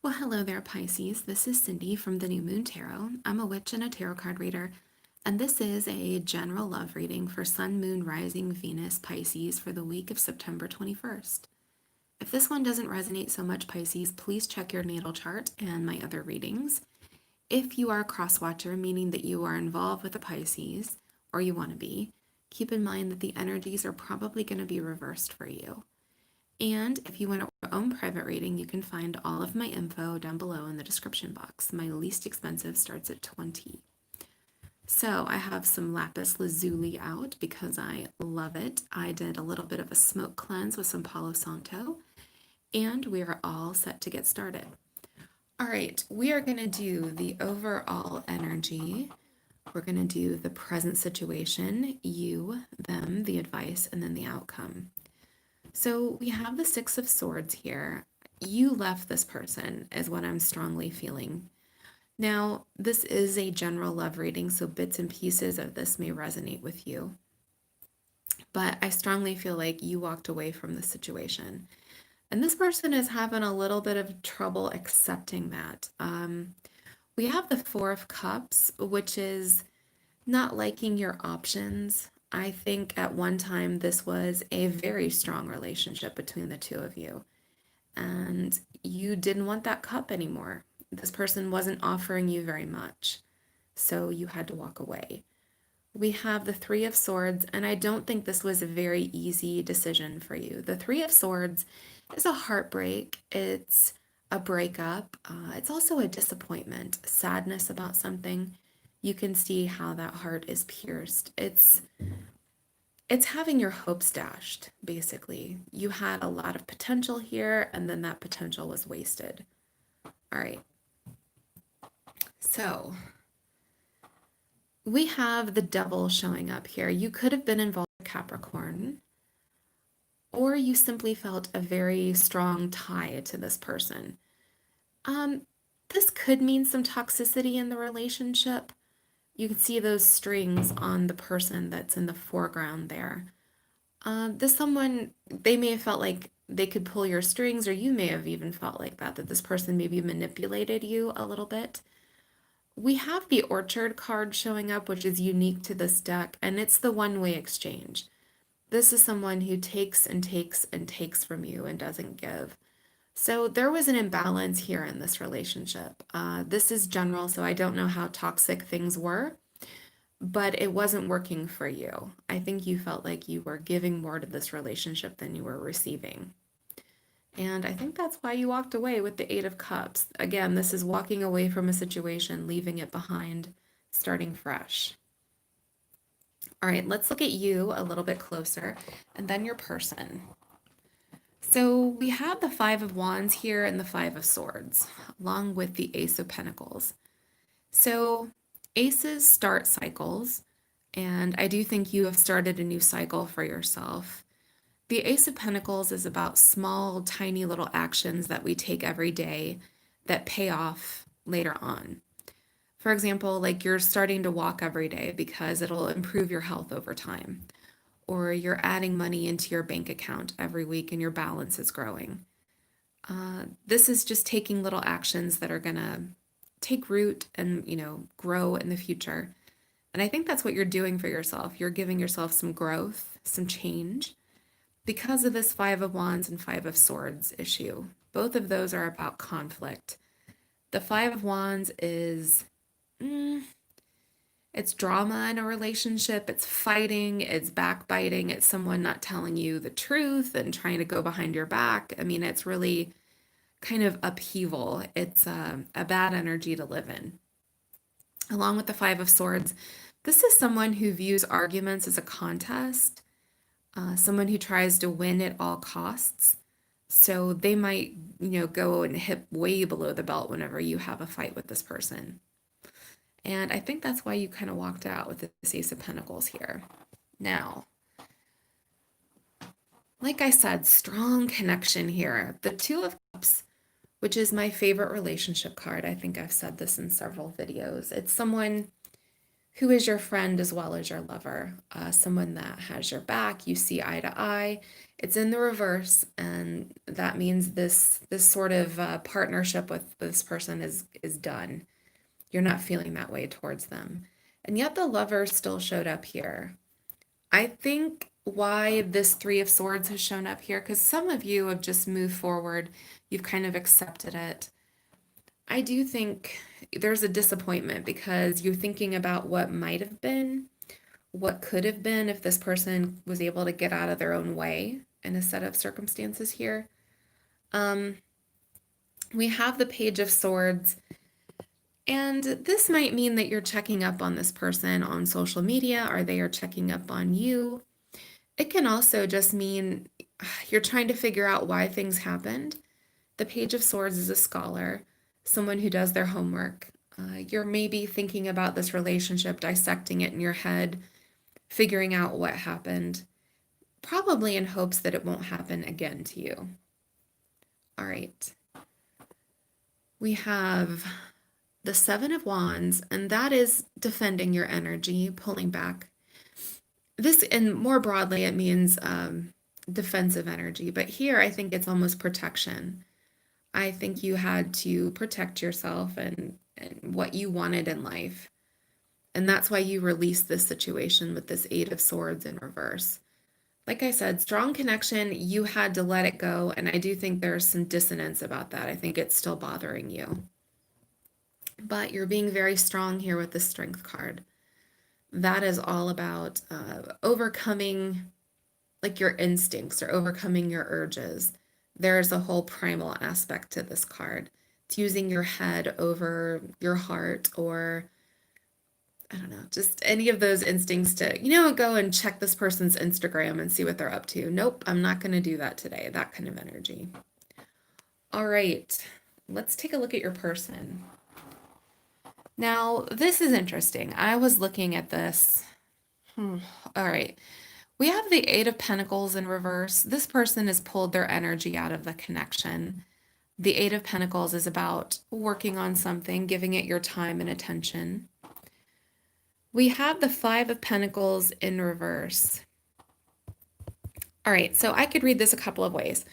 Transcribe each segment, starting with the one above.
Well, hello there, Pisces. This is Cindy from the New Moon Tarot. I'm a witch and a tarot card reader, and this is a general love reading for Sun, Moon, Rising, Venus, Pisces for the week of September 21st. If this one doesn't resonate so much, Pisces, please check your natal chart and my other readings. If you are a cross-watcher, meaning that you are involved with a Pisces, or you want to be, keep in mind that the energies are probably going to be reversed for you. And if you want your own private reading, you can find all of my info down below in the description box. My least expensive starts at $20. So I have some lapis lazuli out because I love it. I did a little bit of a smoke cleanse with some Palo Santo, and we are all set to get started. All right, we are going to do the overall energy. We're going to do the present situation, you, them, the advice, and then the outcome. So we have the Six of Swords here. You left this person, is what I'm strongly feeling. Now, this is a general love reading, so bits and pieces of this may resonate with you. But I strongly feel like you walked away from the situation. And this person is having a little bit of trouble accepting that. We have the Four of Cups, which is not liking your options. I think at one time this was a very strong relationship between the two of you, and you didn't want that cup anymore. This person wasn't offering you very much, so you had to walk away. We have the Three of Swords, and I don't think this was a very easy decision for you. The Three of Swords is a heartbreak, it's a breakup, it's also a disappointment, sadness about something. You can see how that heart is pierced. It's having your hopes dashed, basically. You had a lot of potential here, and then that potential was wasted. All right. So we have the Devil showing up here. You could have been involved with Capricorn, or you simply felt a very strong tie to this person. This could mean some toxicity in the relationship. You can see those strings on the person that's in the foreground there. This someone, they may have felt like they could pull your strings, or you may have even felt like that this person maybe manipulated you a little bit. We have the Orchard card showing up, which is unique to this deck, and it's the one-way exchange. This is someone who takes and takes and takes from you and doesn't give. So there was an imbalance here in this relationship. This is general, so I don't know how toxic things were, but it wasn't working for you. I think you felt like you were giving more to this relationship than you were receiving. And I think that's why you walked away with the Eight of Cups. Again, this is walking away from a situation, leaving it behind, starting fresh. All right, let's look at you a little bit closer, and then your person. So we have the Five of Wands here and the Five of Swords, along with the Ace of Pentacles. So aces start cycles, and I do think you have started a new cycle for yourself. The Ace of Pentacles is about small, tiny little actions that we take every day that pay off later on. For example, like you're starting to walk every day because it'll improve your health over time, or you're adding money into your bank account every week and your balance is growing. This is just taking little actions that are going to take root and, grow in the future. And I think that's what you're doing for yourself. You're giving yourself some growth, some change because of this Five of Wands and Five of Swords issue. Both of those are about conflict. The Five of Wands is, it's drama in a relationship, it's fighting, it's backbiting, it's someone not telling you the truth and trying to go behind your back. I mean, it's really kind of upheaval. It's a bad energy to live in. Along with the Five of Swords, this is someone who views arguments as a contest, someone who tries to win at all costs. So they might, go and hit way below the belt whenever you have a fight with this person. And I think that's why you kind of walked out with this Ace of Pentacles here. Now, like I said, strong connection here. The Two of Cups, which is my favorite relationship card. I think I've said this in several videos. It's someone who is your friend as well as your lover, someone that has your back, you see eye to eye. It's in the reverse, and that means this sort of partnership with this person is done. You're not feeling that way towards them. And yet the lover still showed up here. I think why this Three of Swords has shown up here, because some of you have just moved forward, you've kind of accepted it. I do think there's a disappointment because you're thinking about what might have been, what could have been if this person was able to get out of their own way in a set of circumstances here. Um, we have the Page of Swords, and this might mean that you're checking up on this person on social media, or they are checking up on you. It can also just mean you're trying to figure out why things happened. The Page of Swords is a scholar, someone who does their homework. You're maybe thinking about this relationship, dissecting it in your head, figuring out what happened, probably in hopes that it won't happen again to you. All right. We have the Seven of Wands, and that is defending your energy, pulling back. This, and more broadly, it means defensive energy. But here, I think it's almost protection. I think you had to protect yourself and what you wanted in life. And that's why you released this situation with this Eight of Swords in reverse. Like I said, strong connection, you had to let it go. And I do think there's some dissonance about that. I think it's still bothering you. But you're being very strong here with the Strength card. That is all about overcoming like your instincts or overcoming your urges. There's a whole primal aspect to this card. It's using your head over your heart, or I don't know, just any of those instincts to, go and check this person's Instagram and see what they're up to. Nope, I'm not going to do that today. That kind of energy. All right, let's take a look at your person. Now, this is interesting. I was looking at this. All right. We have the Eight of Pentacles in reverse. This person has pulled their energy out of the connection. The Eight of Pentacles is about working on something, giving it your time and attention. We have the Five of Pentacles in reverse. All right, so I could read this a couple of ways.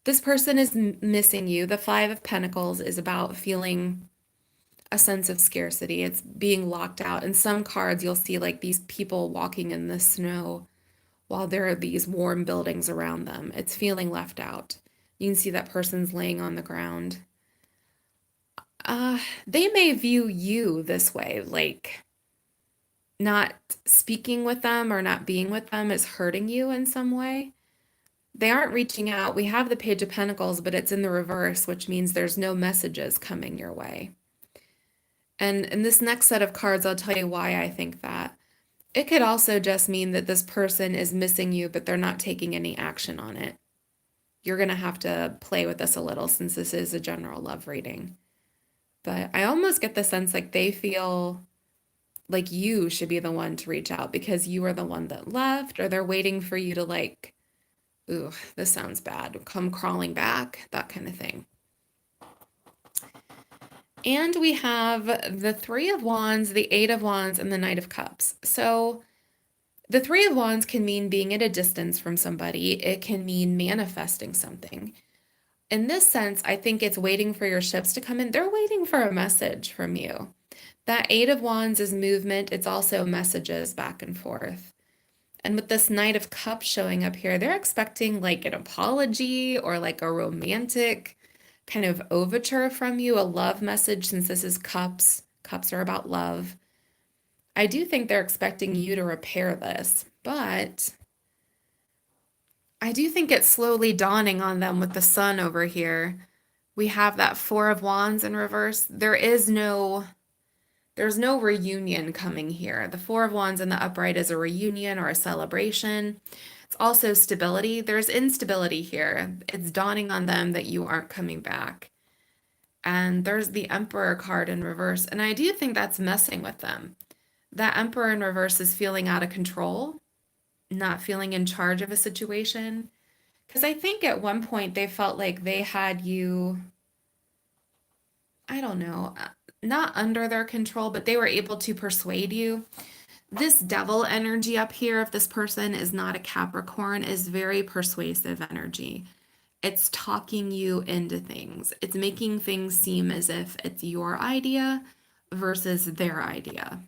This person is missing you. The Five of Pentacles is about feeling a sense of scarcity. It's being locked out. In some cards, you'll see like these people walking in the snow while there are these warm buildings around them. It's feeling left out. You can see that person's laying on the ground. They may view you this way, like not speaking with them or not being with them is hurting you in some way. They aren't reaching out. We have the Page of Pentacles, but it's in the reverse, which means there's no messages coming your way. And in this next set of cards, I'll tell you why I think that. It could also just mean that this person is missing you, but they're not taking any action on it. You're going to have to play with this a little since this is a general love reading. But I almost get the sense like they feel like you should be the one to reach out because you are the one that left, or they're waiting for you to like, ooh, this sounds bad, come crawling back, that kind of thing. And we have the Three of Wands, the Eight of Wands, and the Knight of Cups. So the Three of Wands can mean being at a distance from somebody. It can mean manifesting something. In this sense, I think it's waiting for your ships to come in. They're waiting for a message from you. That Eight of Wands is movement. It's also messages back and forth. And with this Knight of Cups showing up here, they're expecting like an apology or like a romantic kind of overture from you, a love message, since this is cups. Cups are about love. I do think they're expecting you to repair this, but I do think it's slowly dawning on them with the sun over here. We have that Four of Wands in reverse. There's no reunion coming here. The Four of Wands in the upright is a reunion or a celebration. It's also stability. There's instability here. It's dawning on them that you aren't coming back. And there's the Emperor card in reverse. And I do think that's messing with them. That Emperor in reverse is feeling out of control, not feeling in charge of a situation. Because I think at one point they felt like they had you, I don't know. not under their control, but they were able to persuade you. This devil energy up here, if this person is not a Capricorn, is very persuasive energy. It's talking you into things. It's making things seem as if it's your idea versus their idea.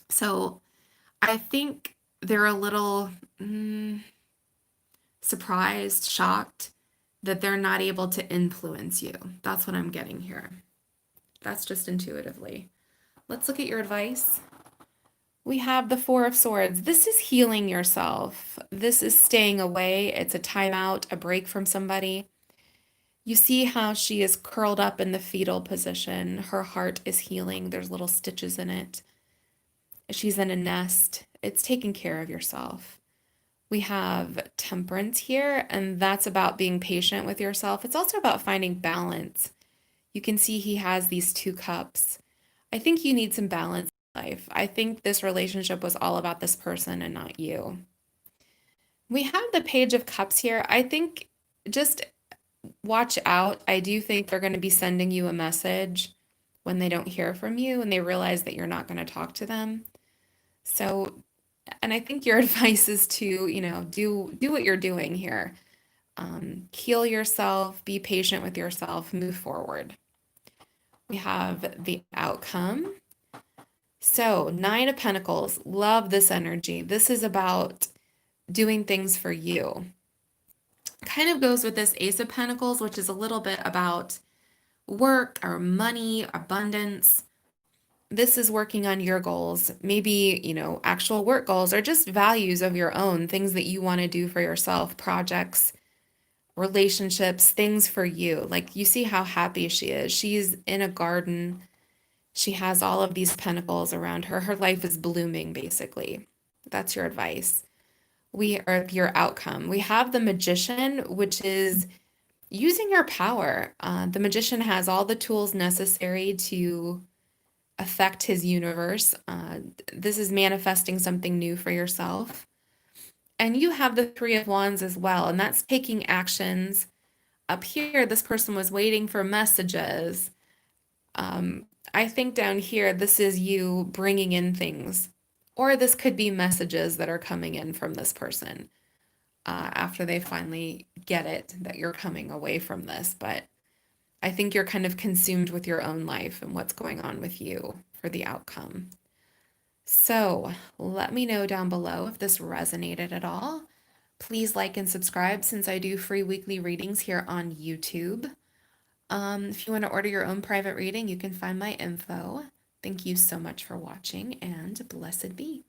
So I think they're a little surprised, shocked that they're not able to influence you. That's what I'm getting here. That's just intuitively. Let's look at your advice. We have the Four of Swords. This is healing yourself. This is staying away. It's a timeout, a break from somebody. You see how she is curled up in the fetal position. Her heart is healing. There's little stitches in it. She's in a nest. It's taking care of yourself. We have Temperance here, and that's about being patient with yourself. It's also about finding balance. You can see he has these two cups. I think you need some balance in life. I think this relationship was all about this person and not you. We have the Page of Cups here. I think just watch out. I do think they're going to be sending you a message when they don't hear from you and they realize that you're not going to talk to them. So, and I think your advice is to, do what you're doing here. Heal yourself, be patient with yourself, move forward. We have the outcome. So, Nine of Pentacles, love this energy. This is about doing things for you. Kind of goes with this Ace of Pentacles, which is a little bit about work or money, abundance. This is working on your goals, maybe, actual work goals or just values of your own, things that you want to do for yourself, projects, relationships, things for you. Like you see how happy she is. She's in a garden. She has all of these pentacles around her. Her life is blooming, basically. That's your advice. We are your outcome. We have the Magician, which is using your power. The Magician has all the tools necessary to affect his universe. This is manifesting something new for yourself. And you have the Three of Wands as well, and that's taking actions. Up here, this person was waiting for messages. I think down here, this is you bringing in things, or this could be messages that are coming in from this person after they finally get it that you're coming away from this. But I think you're kind of consumed with your own life and what's going on with you for the outcome. So let me know down below if this resonated at all. Please like and subscribe since I do free weekly readings here on YouTube. If you want to order your own private reading, you can find my info. Thank you so much for watching and blessed be.